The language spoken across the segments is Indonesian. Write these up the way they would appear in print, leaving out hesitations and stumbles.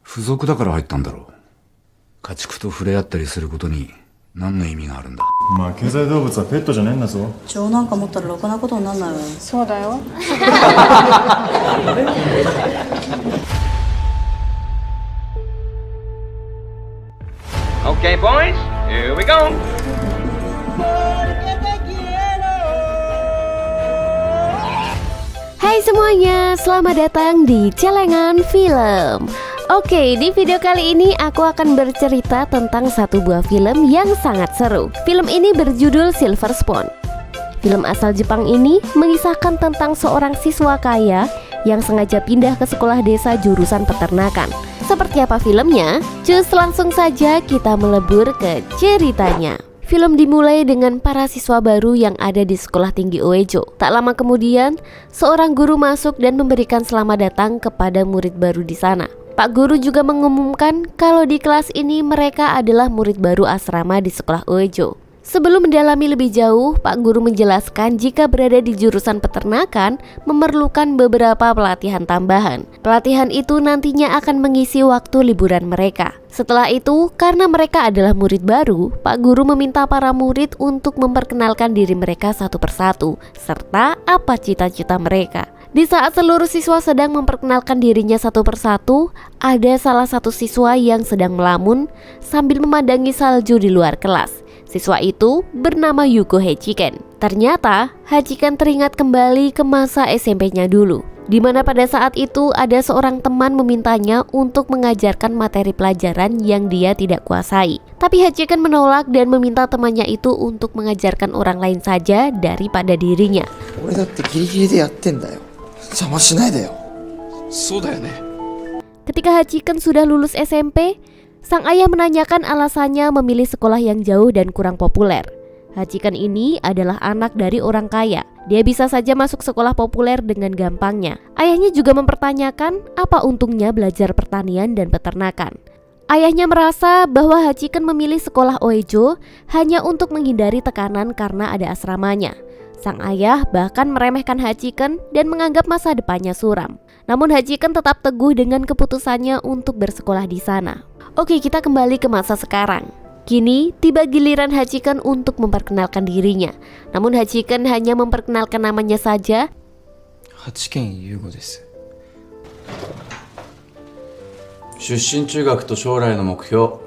付属だから入ったんだろう。家畜と触れ合ったりすることに何の意味があるんだ。お前経済動物はペットじゃねえんだぞ。情なんか持ったらろくなことになんないわよ。そうだよ。Okay, boys, here we go. Hai semuanya, selamat datang di Celengan Film. Oke, di video kali ini aku akan bercerita tentang satu buah film yang sangat seru. Film ini berjudul Silver Spoon. Film asal Jepang ini mengisahkan tentang seorang siswa kaya yang sengaja pindah ke sekolah desa jurusan peternakan. Seperti apa filmnya? Cus, langsung saja kita melebur ke ceritanya. Film dimulai dengan para siswa baru yang ada di sekolah tinggi Uejo. Tak lama kemudian, seorang guru masuk dan memberikan selamat datang kepada murid baru di sana. Pak guru juga mengumumkan kalau di kelas ini mereka adalah murid baru asrama di sekolah Uejo. Sebelum mendalami lebih jauh, Pak guru menjelaskan jika berada di jurusan peternakan memerlukan beberapa pelatihan tambahan. Pelatihan itu nantinya akan mengisi waktu liburan mereka. Setelah itu, karena mereka adalah murid baru, Pak guru meminta para murid untuk memperkenalkan diri mereka satu persatu, serta apa cita-cita mereka. Di saat seluruh siswa sedang memperkenalkan dirinya satu persatu, ada salah satu siswa yang sedang melamun sambil memandangi salju di luar kelas. Siswa itu bernama Yuko Hachiken. Ternyata Hachiken teringat kembali ke masa SMP-nya dulu, di mana pada saat itu ada seorang teman memintanya untuk mengajarkan materi pelajaran yang dia tidak kuasai. Tapi Hachiken menolak dan meminta temannya itu untuk mengajarkan orang lain saja daripada dirinya. Ketika Hachiken sudah lulus SMP, sang ayah menanyakan alasannya memilih sekolah yang jauh dan kurang populer. Hachiken ini adalah anak dari orang kaya. Dia bisa saja masuk sekolah populer dengan gampangnya. Ayahnya juga mempertanyakan apa untungnya belajar pertanian dan peternakan. Ayahnya merasa bahwa Hachiken memilih sekolah Uejo hanya untuk menghindari tekanan karena ada asramanya. Sang ayah bahkan meremehkan Hachiken dan menganggap masa depannya suram. Namun Hachiken tetap teguh dengan keputusannya untuk bersekolah di sana. Oke, kita kembali ke masa sekarang. Kini tiba giliran Hachiken untuk memperkenalkan dirinya. Namun Hachiken hanya memperkenalkan namanya saja. Hachiken Yugo desu. 出身中学と将来の目標。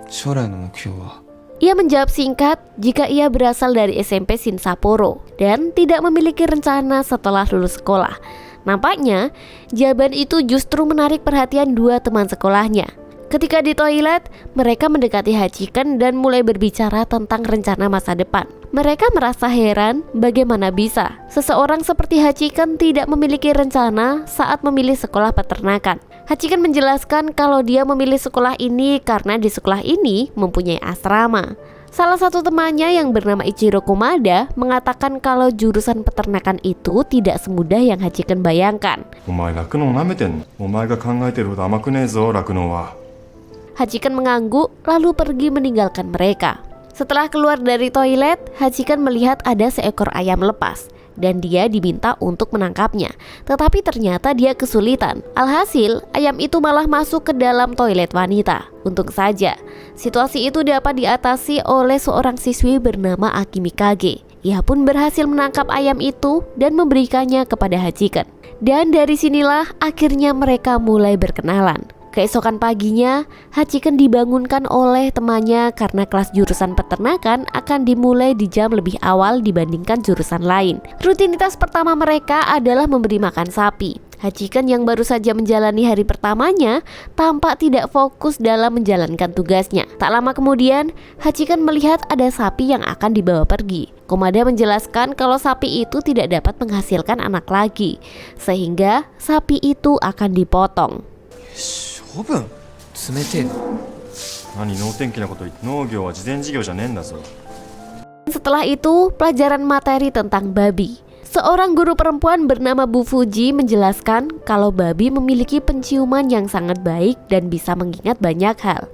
将来の目標は Ia menjawab singkat jika ia berasal dari SMP Shin Sapporo dan tidak memiliki rencana setelah lulus sekolah. Nampaknya jawaban itu justru menarik perhatian dua teman sekolahnya. Ketika di toilet, mereka mendekati Hachiken dan mulai berbicara tentang rencana masa depan. Mereka merasa heran bagaimana bisa seseorang seperti Hachiken tidak memiliki rencana saat memilih sekolah peternakan. Hachiken menjelaskan kalau dia memilih sekolah ini karena di sekolah ini mempunyai asrama. Salah satu temannya yang bernama Ichiro Komada mengatakan kalau jurusan peternakan itu tidak semudah yang Hachiken bayangkan. Hachiken mengangguk lalu pergi meninggalkan mereka. Setelah keluar dari toilet, Hachiken melihat ada seekor ayam lepas dan dia diminta untuk menangkapnya. Tetapi ternyata dia kesulitan. Alhasil, ayam itu malah masuk ke dalam toilet wanita. Untung saja, situasi itu dapat diatasi oleh seorang siswi bernama Akimi Kage. Ia pun berhasil menangkap ayam itu dan memberikannya kepada Hachiken. Dan dari sinilah akhirnya mereka mulai berkenalan. Keesokan paginya, Hachiken dibangunkan oleh temannya karena kelas jurusan peternakan akan dimulai di jam lebih awal dibandingkan jurusan lain. Rutinitas pertama mereka adalah memberi makan sapi. Hachiken yang baru saja menjalani hari pertamanya tampak tidak fokus dalam menjalankan tugasnya. Tak lama kemudian, Hachiken melihat ada sapi yang akan dibawa pergi. Komada menjelaskan kalau sapi itu tidak dapat menghasilkan anak lagi, sehingga sapi itu akan dipotong. Setelah itu, pelajaran materi tentang babi. Seorang guru perempuan bernama Bu Fuji menjelaskan kalau babi memiliki penciuman yang sangat baik dan bisa mengingat banyak hal.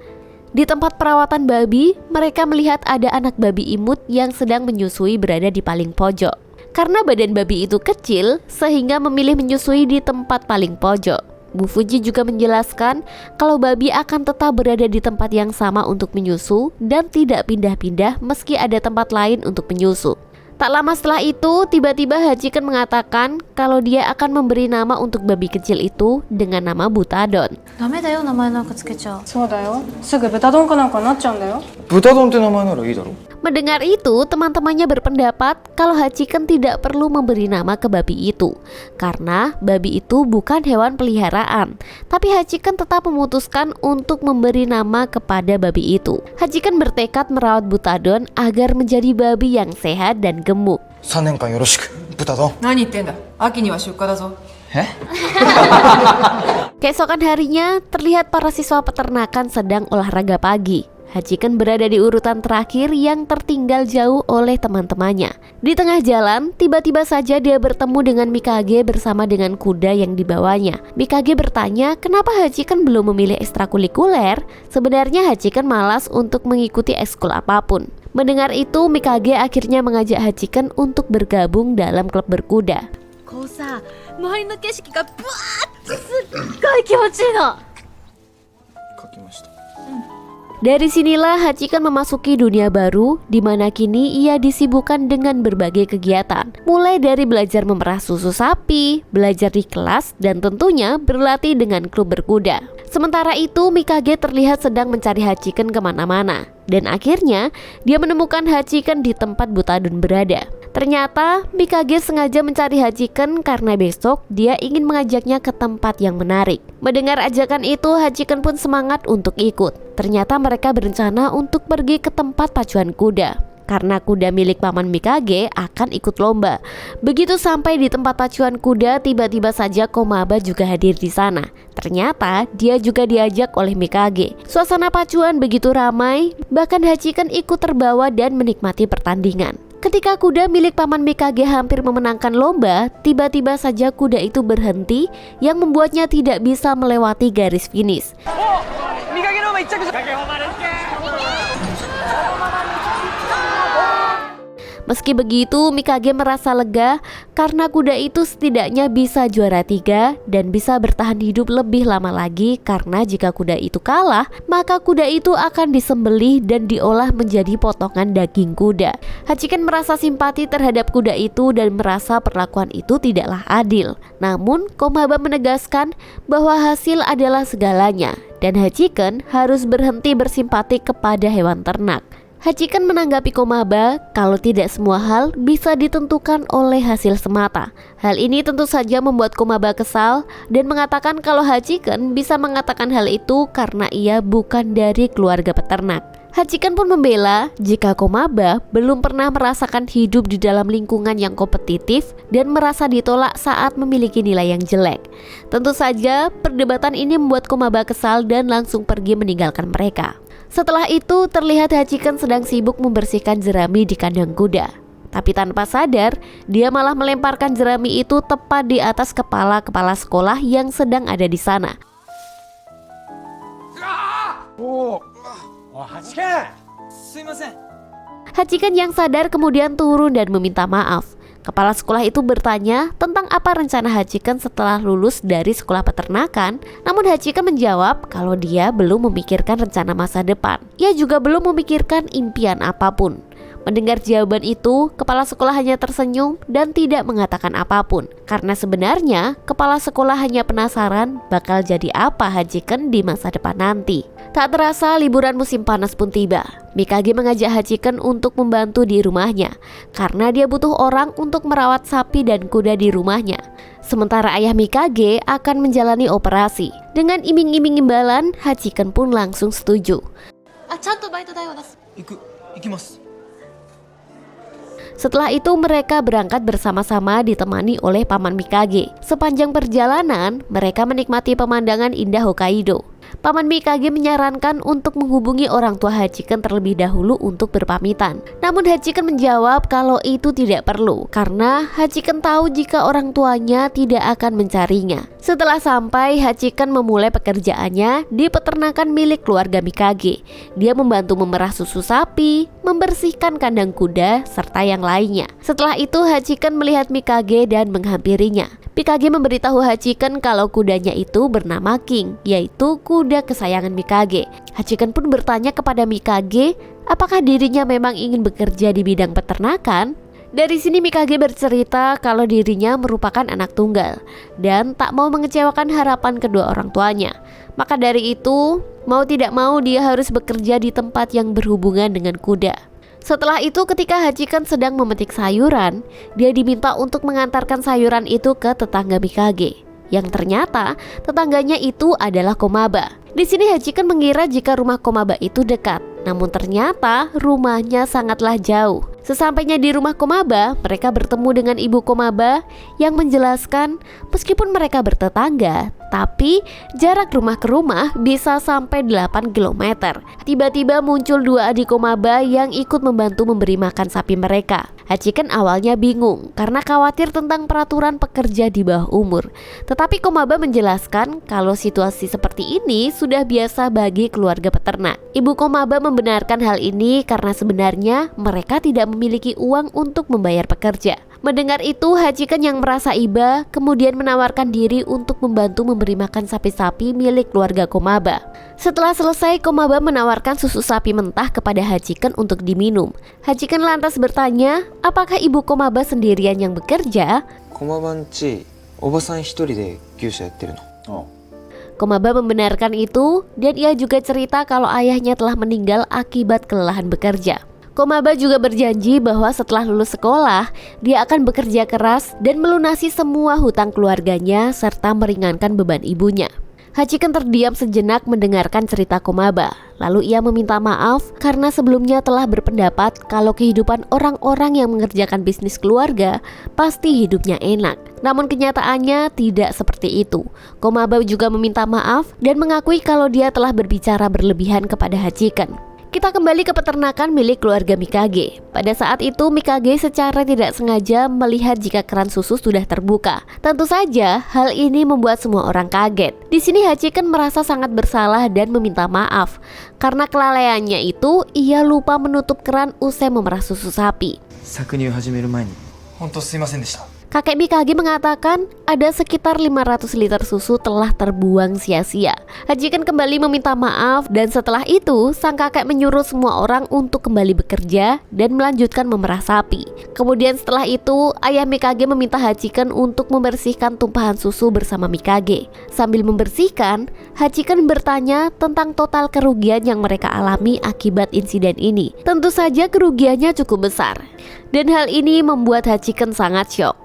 Di tempat perawatan babi, mereka melihat ada anak babi imut yang sedang menyusui berada di paling pojok. Karena badan babi itu kecil, sehingga memilih menyusui di tempat paling pojok. Bu Fuji juga menjelaskan kalau babi akan tetap berada di tempat yang sama untuk menyusu dan tidak pindah-pindah meski ada tempat lain untuk menyusu. Tak lama setelah itu, tiba-tiba Hachiken mengatakan kalau dia akan memberi nama untuk babi kecil itu dengan nama Butadon. ダメだよ、名前なんかつけちゃ。そうだよ。すぐ豚丼かなんかになっちゃうんだよ。豚丼って名前ならいいだろ。 Mendengar itu, teman-temannya berpendapat kalau Hachiken tidak perlu memberi nama ke babi itu karena babi itu bukan hewan peliharaan. Tapi Hachiken tetap memutuskan untuk memberi nama kepada babi itu. Hachiken bertekad merawat Butadon agar menjadi babi yang sehat dan gemuk. 3年間よろしく、豚丼。何言ってんだ。秋には出荷だぞ。 Keesokan harinya, terlihat para siswa peternakan sedang olahraga pagi. Hachiken berada di urutan terakhir yang tertinggal jauh oleh teman-temannya. Di tengah jalan, tiba-tiba saja dia bertemu dengan Mikage bersama dengan kuda yang dibawanya. Mikage bertanya kenapa Hachiken belum memilih ekstrakurikuler. Sebenarnya Hachiken malas untuk mengikuti ekskul apapun. Mendengar itu, Mikage akhirnya mengajak Hachiken untuk bergabung dalam klub berkuda. こうさ、周りの景色がブワーってすっごい気持ちいいの。書きました。 Dari sinilah Hachiken memasuki dunia baru di mana kini ia disibukkan dengan berbagai kegiatan. Mulai dari belajar memerah susu sapi, belajar di kelas, dan tentunya berlatih dengan klub berkuda. Sementara itu Mikage terlihat sedang mencari Hachiken kemana-mana. Dan akhirnya dia menemukan Hachiken di tempat Butadon berada. Ternyata Mikage sengaja mencari Hachiken karena besok dia ingin mengajaknya ke tempat yang menarik. Mendengar ajakan itu, Hachiken pun semangat untuk ikut. Ternyata mereka berencana untuk pergi ke tempat pacuan kuda. Karena kuda milik paman Mikage akan ikut lomba. Begitu sampai di tempat pacuan kuda, tiba-tiba saja Komaba juga hadir di sana. Ternyata dia juga diajak oleh Mikage. Suasana pacuan begitu ramai, bahkan Hachiken ikut terbawa dan menikmati pertandingan. Ketika kuda milik paman Mikage hampir memenangkan lomba, tiba-tiba saja kuda itu berhenti yang membuatnya tidak bisa melewati garis finish. Meski begitu, Mikage merasa lega karena kuda itu setidaknya bisa juara 3 dan bisa bertahan hidup lebih lama lagi karena jika kuda itu kalah, maka kuda itu akan disembelih dan diolah menjadi potongan daging kuda. Hachiken merasa simpati terhadap kuda itu dan merasa perlakuan itu tidaklah adil. Namun, Komaba menegaskan bahwa hasil adalah segalanya dan Hachiken harus berhenti bersimpati kepada hewan ternak. Hachiken menanggapi Komaba kalau tidak semua hal bisa ditentukan oleh hasil semata. Hal ini tentu saja membuat Komaba kesal dan mengatakan kalau Hachiken bisa mengatakan hal itu karena ia bukan dari keluarga peternak. Hachiken pun membela jika Komaba belum pernah merasakan hidup di dalam lingkungan yang kompetitif dan merasa ditolak saat memiliki nilai yang jelek. Tentu saja perdebatan ini membuat Komaba kesal dan langsung pergi meninggalkan mereka. Setelah itu terlihat Hachiken sedang sibuk membersihkan jerami di kandang kuda. Tapi tanpa sadar, dia malah melemparkan jerami itu tepat di atas kepala-kepala sekolah yang sedang ada di sana. Hachiken yang sadar kemudian turun dan meminta maaf. Kepala sekolah itu bertanya tentang apa rencana Hachiken setelah lulus dari sekolah peternakan. Namun Hachiken menjawab kalau dia belum memikirkan rencana masa depan. Ia juga belum memikirkan impian apapun. Mendengar jawaban itu, kepala sekolah hanya tersenyum dan tidak mengatakan apapun. Karena sebenarnya, kepala sekolah hanya penasaran bakal jadi apa Hachiken di masa depan nanti. Tak terasa liburan musim panas pun tiba. Mikage mengajak Hachiken untuk membantu di rumahnya karena dia butuh orang untuk merawat sapi dan kuda di rumahnya. Sementara ayah Mikage akan menjalani operasi. Dengan iming-iming imbalan, Hachiken pun langsung setuju. Setelah itu mereka berangkat bersama-sama ditemani oleh paman Mikage. Sepanjang perjalanan, mereka menikmati pemandangan indah Hokkaido. Paman Mikage menyarankan untuk menghubungi orang tua Hachiken terlebih dahulu untuk berpamitan. Namun Hachiken menjawab kalau itu tidak perlu karena Hachiken tahu jika orang tuanya tidak akan mencarinya. Setelah sampai, Hachiken memulai pekerjaannya di peternakan milik keluarga Mikage. Dia membantu memerah susu sapi, membersihkan kandang kuda, serta yang lainnya. Setelah itu Hachiken melihat Mikage dan menghampirinya. Mikage memberitahu Hachiken kalau kudanya itu bernama King, yaitu kuda kesayangan Mikage. Hachiken pun bertanya kepada Mikage apakah dirinya memang ingin bekerja di bidang peternakan. Dari sini Mikage bercerita kalau dirinya merupakan anak tunggal dan tak mau mengecewakan harapan kedua orang tuanya. Maka dari itu, mau tidak mau dia harus bekerja di tempat yang berhubungan dengan kuda. Setelah itu ketika Hachiken sedang memetik sayuran, dia diminta untuk mengantarkan sayuran itu ke tetangga Mikage. Yang ternyata tetangganya itu adalah Komaba. Di sini Hachiken mengira jika rumah Komaba itu dekat, namun ternyata rumahnya sangatlah jauh. Sesampainya di rumah Komaba, mereka bertemu dengan ibu Komaba yang menjelaskan meskipun mereka bertetangga, tapi jarak rumah ke rumah bisa sampai 8 km. Tiba-tiba muncul dua adik Komaba yang ikut membantu memberi makan sapi mereka. Hachiken awalnya bingung karena khawatir tentang peraturan pekerja di bawah umur. Tetapi Komaba menjelaskan kalau situasi seperti ini sudah biasa bagi keluarga peternak. Ibu Komaba membenarkan hal ini karena sebenarnya mereka tidak memiliki uang untuk membayar pekerja. Mendengar itu, Hachiken yang merasa iba kemudian menawarkan diri untuk membantu memberi makan sapi-sapi milik keluarga Komaba. Setelah selesai, Komaba menawarkan susu sapi mentah kepada Hachiken untuk diminum. Hachiken lantas bertanya, apakah ibu Komaba sendirian yang bekerja? 駒場んちおばさん一人で牛舎やってるの。 Komaba membenarkan itu dan ia juga cerita kalau ayahnya telah meninggal akibat kelelahan bekerja. Komaba juga berjanji bahwa setelah lulus sekolah, dia akan bekerja keras dan melunasi semua hutang keluarganya serta meringankan beban ibunya. Hachiken terdiam sejenak mendengarkan cerita Komaba. Lalu ia meminta maaf karena sebelumnya telah berpendapat kalau kehidupan orang-orang yang mengerjakan bisnis keluarga pasti hidupnya enak. Namun kenyataannya tidak seperti itu. Komaba juga meminta maaf dan mengakui kalau dia telah berbicara berlebihan kepada Hachiken. Kita kembali ke peternakan milik keluarga Mikage. Pada saat itu Mikage secara tidak sengaja melihat jika keran susu sudah terbuka. Tentu saja hal ini membuat semua orang kaget. Di sini Hachiken merasa sangat bersalah dan meminta maaf. Karena kelalaiannya itu, ia lupa menutup keran usai memerah susu sapi. 搾乳始める前に本当すいませんでした。 Kakek Mikage mengatakan ada sekitar 500 liter susu telah terbuang sia-sia. Hachiken kembali meminta maaf dan setelah itu sang kakek menyuruh semua orang untuk kembali bekerja dan melanjutkan memerah sapi. Kemudian setelah itu ayah Mikage meminta Hachiken untuk membersihkan tumpahan susu bersama Mikage. Sambil membersihkan, Hachiken bertanya tentang total kerugian yang mereka alami akibat insiden ini. Tentu saja kerugiannya cukup besar dan hal ini membuat Hachiken sangat syok.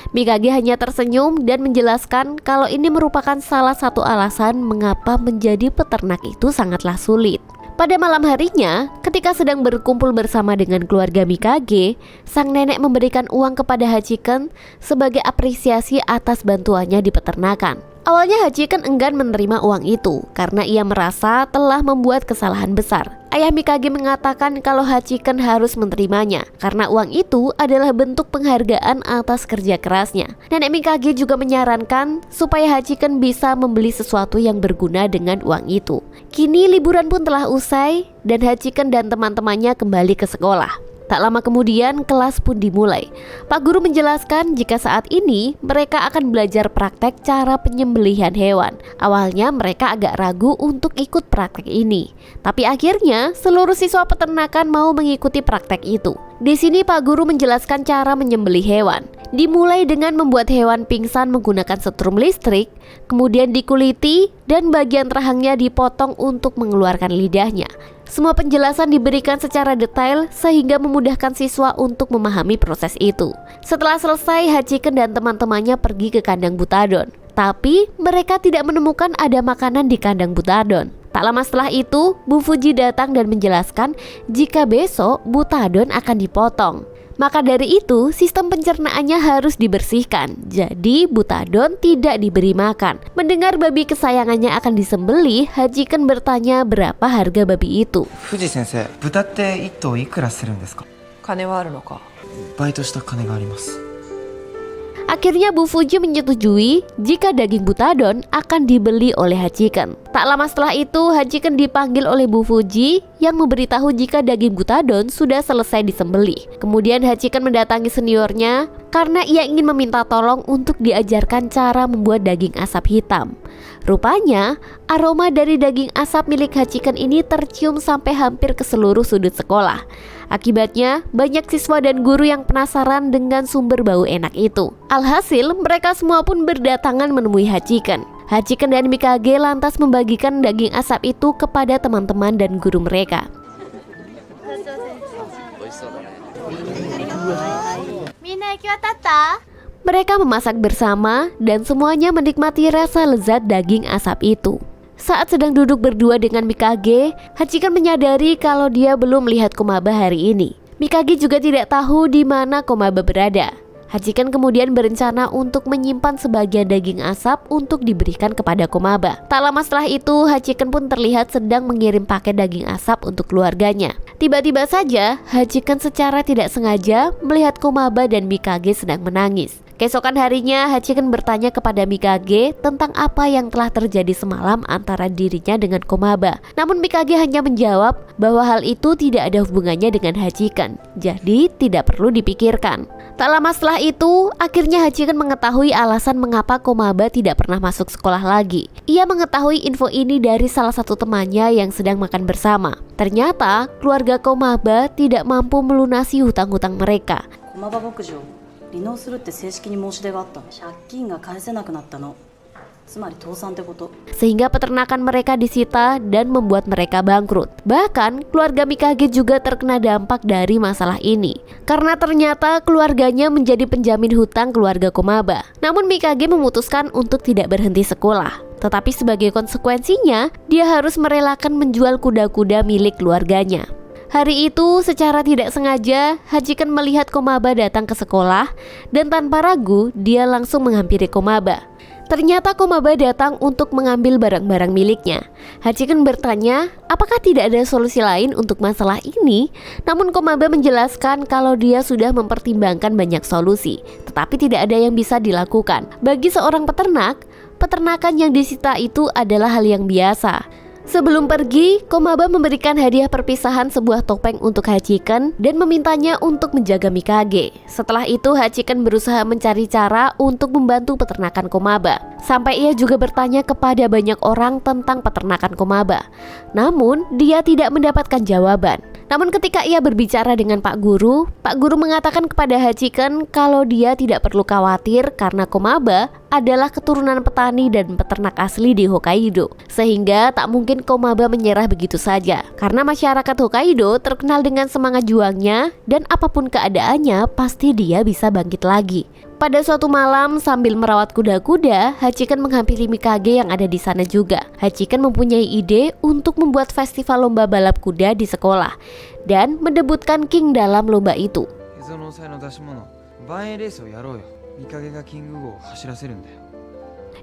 Mikage hanya tersenyum dan menjelaskan kalau ini merupakan salah satu alasan mengapa menjadi peternak itu sangatlah sulit. Pada malam harinya, ketika sedang berkumpul bersama dengan keluarga Mikage, sang nenek memberikan uang kepada Hachiken sebagai apresiasi atas bantuannya di peternakan. Awalnya Hachiken enggan menerima uang itu karena ia merasa telah membuat kesalahan besar. Ayah Mikage mengatakan kalau Hachiken harus menerimanya karena uang itu adalah bentuk penghargaan atas kerja kerasnya. Nenek Mikage juga menyarankan supaya Hachiken bisa membeli sesuatu yang berguna dengan uang itu. Kini liburan pun telah usai dan Hachiken dan teman-temannya kembali ke sekolah. Tak lama kemudian kelas pun dimulai. Pak guru menjelaskan jika saat ini mereka akan belajar praktek cara penyembelihan hewan. Awalnya mereka agak ragu untuk ikut praktek ini, tapi akhirnya seluruh siswa peternakan mau mengikuti praktek itu. Di sini Pak guru menjelaskan cara menyembelih hewan. Dimulai dengan membuat hewan pingsan menggunakan setrum listrik, kemudian dikuliti dan bagian rahangnya dipotong untuk mengeluarkan lidahnya. Semua penjelasan diberikan secara detail sehingga memudahkan siswa untuk memahami proses itu. Setelah selesai, Hachiken dan teman-temannya pergi ke kandang Butadon. Tapi mereka tidak menemukan ada makanan di kandang Butadon. Tak lama setelah itu, Bu Fuji datang dan menjelaskan jika besok Butadon akan dipotong. Maka dari itu, sistem pencernaannya harus dibersihkan. Jadi, Butadon tidak diberi makan. Mendengar babi kesayangannya akan disembelih, Hachiken bertanya berapa harga babi itu. 藤先生、豚って1頭いくらするんですか？金はあるのか？バイトした金があります。 Akhirnya Bu Fuji menyetujui jika daging Butadon akan dibeli oleh Hachiken. Tak lama setelah itu, Hachiken dipanggil oleh Bu Fuji yang memberitahu jika daging Butadon sudah selesai disembelih. Kemudian Hachiken mendatangi seniornya karena ia ingin meminta tolong untuk diajarkan cara membuat daging asap hitam. Rupanya, aroma dari daging asap milik Hachiken ini tercium sampai hampir ke seluruh sudut sekolah. Akibatnya, banyak siswa dan guru yang penasaran dengan sumber bau enak itu. Alhasil, mereka semua pun berdatangan menemui Hachiken. Hachiken dan Mikage lantas membagikan daging asap itu kepada teman-teman dan guru mereka. Mereka memasak bersama dan semuanya menikmati rasa lezat daging asap itu. Saat sedang duduk berdua dengan Mikage, Hachiken menyadari kalau dia belum melihat Komaba hari ini. Mikage juga tidak tahu di mana Komaba berada. Hachiken kemudian berencana untuk menyimpan sebagian daging asap untuk diberikan kepada Komaba. Tak lama setelah itu, Hachiken pun terlihat sedang mengirim paket daging asap untuk keluarganya. Tiba-tiba saja, Hachiken secara tidak sengaja melihat Komaba dan Mikage sedang menangis. Keesokan harinya, Hachiken bertanya kepada Mikage tentang apa yang telah terjadi semalam antara dirinya dengan Komaba. Namun Mikage hanya menjawab bahwa hal itu tidak ada hubungannya dengan Hachiken, jadi tidak perlu dipikirkan. Tak lama setelah itu, akhirnya Hachiken mengetahui alasan mengapa Komaba tidak pernah masuk sekolah lagi. Ia mengetahui info ini dari salah satu temannya yang sedang makan bersama. Ternyata, keluarga Komaba tidak mampu melunasi hutang-hutang mereka. 離農するって正式に申し出があったの。借金が返せなくなったの。つまり倒産ってこと。 Sehingga peternakan mereka disita dan membuat mereka bangkrut. Bahkan keluarga Mikage juga terkena dampak dari masalah ini, karena ternyata keluarganya menjadi penjamin hutang keluarga Komaba. Namun Mikage memutuskan untuk tidak berhenti sekolah. Tetapi sebagai konsekuensinya, dia harus merelakan menjual kuda-kuda milik keluarganya. Hari itu, secara tidak sengaja, Hachiken melihat Komaba datang ke sekolah dan tanpa ragu, dia langsung menghampiri Komaba. Ternyata Komaba datang untuk mengambil barang-barang miliknya. Hachiken bertanya, apakah tidak ada solusi lain untuk masalah ini? Namun Komaba menjelaskan kalau dia sudah mempertimbangkan banyak solusi, tetapi tidak ada yang bisa dilakukan. Bagi seorang peternak, peternakan yang disita itu adalah hal yang biasa. Sebelum pergi, Komaba memberikan hadiah perpisahan sebuah topeng untuk Hachiken dan memintanya untuk menjaga Mikage. Setelah itu, Hachiken berusaha mencari cara untuk membantu peternakan Komaba. Sampai ia juga bertanya kepada banyak orang tentang peternakan Komaba. Namun, dia tidak mendapatkan jawaban. Namun ketika ia berbicara dengan Pak Guru mengatakan kepada Hachiken kalau dia tidak perlu khawatir karena Komaba adalah keturunan petani dan peternak asli di Hokkaido. Sehingga tak mungkin Komaba menyerah begitu saja, karena masyarakat Hokkaido terkenal dengan semangat juangnya dan apapun keadaannya pasti dia bisa bangkit lagi. Pada suatu malam sambil merawat kuda-kuda, Hachiken menghampiri Mikage yang ada di sana juga. Hachiken mempunyai ide untuk membuat festival lomba balap kuda di sekolah dan mendebutkan King dalam lomba itu.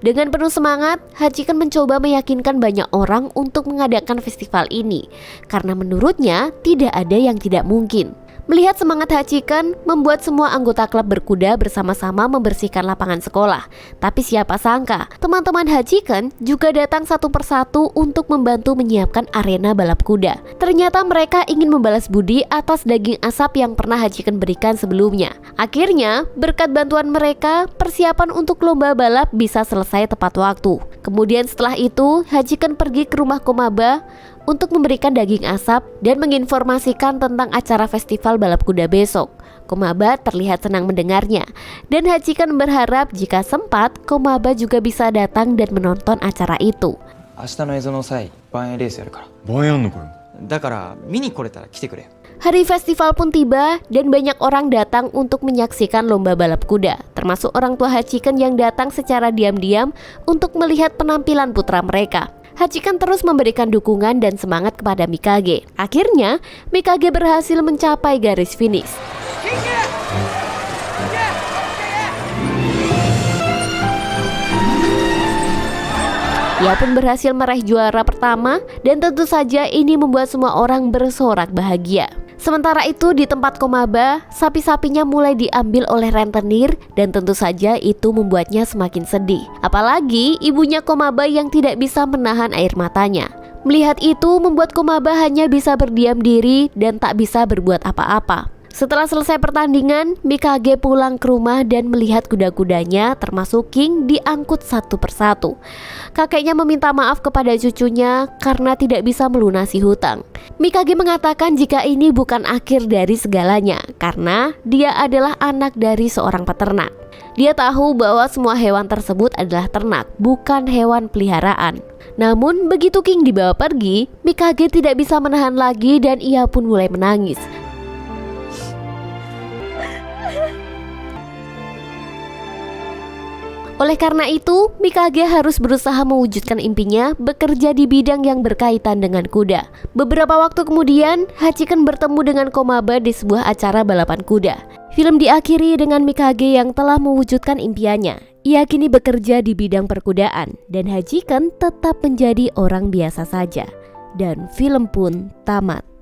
Dengan penuh semangat, Hachiken mencoba meyakinkan banyak orang untuk mengadakan festival ini karena menurutnya tidak ada yang tidak mungkin. Melihat semangat Hachiken, membuat semua anggota klub berkuda bersama-sama membersihkan lapangan sekolah. Tapi siapa sangka, teman-teman Hachiken juga datang satu persatu untuk membantu menyiapkan arena balap kuda. Ternyata mereka ingin membalas budi atas daging asap yang pernah Hachiken berikan sebelumnya. Akhirnya, berkat bantuan mereka, persiapan untuk lomba balap bisa selesai tepat waktu. Kemudian setelah itu, Hachiken pergi ke rumah Komaba untuk memberikan daging asap dan menginformasikan tentang acara festival balap kuda besok. Komaba terlihat senang mendengarnya, dan Hachiken berharap jika sempat, Komaba juga bisa datang dan menonton acara itu. 明日の映像の際、バンエレースやるから。バンやんのこれ。だから見に来れたら来てくれ。 Hari festival pun tiba dan banyak orang datang untuk menyaksikan lomba balap kuda, termasuk orang tua Hachiken yang datang secara diam-diam untuk melihat penampilan putra mereka. Hachiken terus memberikan dukungan dan semangat kepada Mikage. Akhirnya, Mikage berhasil mencapai garis finish. Ia pun berhasil meraih juara pertama dan tentu saja ini membuat semua orang bersorak bahagia. Sementara itu di tempat Komaba, sapi-sapinya mulai diambil oleh rentenir dan tentu saja itu membuatnya semakin sedih. Apalagi ibunya Komaba yang tidak bisa menahan air matanya. Melihat itu membuat Komaba hanya bisa berdiam diri dan tak bisa berbuat apa-apa. Setelah selesai pertandingan, Mikage pulang ke rumah dan melihat kuda-kudanya termasuk King diangkut satu persatu. Kakeknya meminta maaf kepada cucunya karena tidak bisa melunasi hutang. Mikage mengatakan jika ini bukan akhir dari segalanya karena dia adalah anak dari seorang peternak. Dia tahu bahwa semua hewan tersebut adalah ternak, bukan hewan peliharaan. Namun begitu King dibawa pergi, Mikage tidak bisa menahan lagi dan ia pun mulai menangis. Oleh karena itu, Mikage harus berusaha mewujudkan impinya bekerja di bidang yang berkaitan dengan kuda. Beberapa waktu kemudian, Hachiken bertemu dengan Komaba di sebuah acara balapan kuda. Film diakhiri dengan Mikage yang telah mewujudkan impiannya. Ia kini bekerja di bidang perkudaan dan Hachiken tetap menjadi orang biasa saja. Dan film pun tamat.